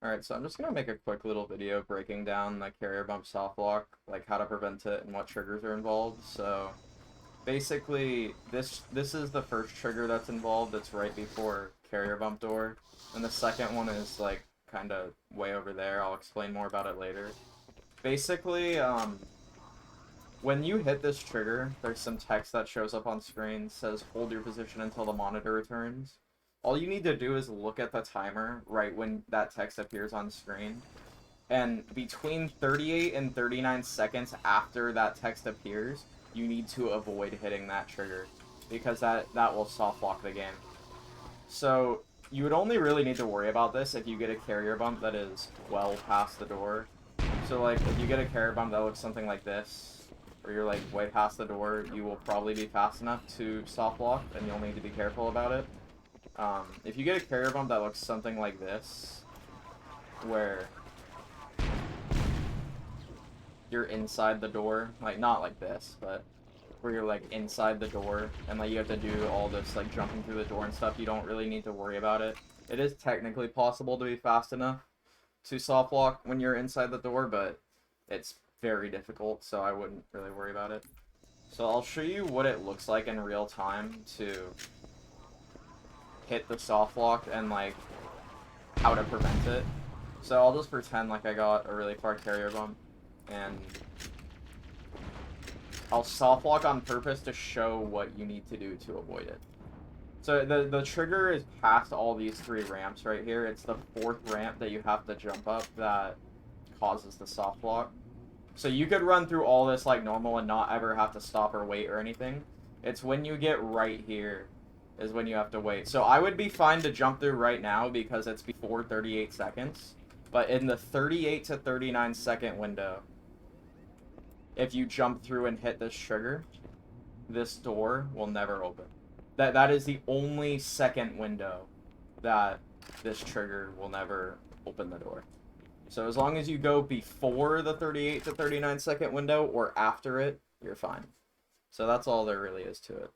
Alright, so I'm just gonna make a quick little video breaking down the carrier bump soft lock, like how to prevent it and what triggers are involved. So basically this is the first trigger that's involved. It's right before carrier bump door. And the second one is like kinda way over there. I'll explain more about it later. Basically, when you hit this trigger, there's some text that shows up on screen, says hold your position until the monitor returns. All you need to do is look at the timer right when that text appears on screen. And between 38 and 39 seconds after that text appears, you need to avoid hitting that trigger, because that will soft lock the game. So you would only really need to worry about this if you get a carrier bump that is well past the door. So like if you get a carrier bump that looks something like this, or you're like way past the door, you will probably be fast enough to soft lock, and you'll need to be careful about it. If you get a carrier bump that looks something like this, where you're inside the door, like not like this, but where you're like inside the door and like you have to do all this like jumping through the door and stuff, you don't really need to worry about it. It is technically possible to be fast enough to soft lock when you're inside the door, but it's very difficult, so I wouldn't really worry about it. So I'll show you what it looks like in real time to hit the soft lock and like how to prevent it. So I'll just pretend like I got a really far carrier bump, and I'll soft lock on purpose to show what you need to do to avoid it. So the trigger is past all these three ramps right here. It's the fourth ramp that you have to jump up that causes the soft lock. So you could run through all this like normal and not ever have to stop or wait or anything. It's when you get right here is when you have to wait. So I would be fine to jump through right now because it's before 38 seconds. But in the 38 to 39 second window, if you jump through and hit this trigger, this door will never open. That is the only second window that this trigger will never open the door. So as long as you go before the 38 to 39 second window or after it, you're fine. So that's all there really is to it.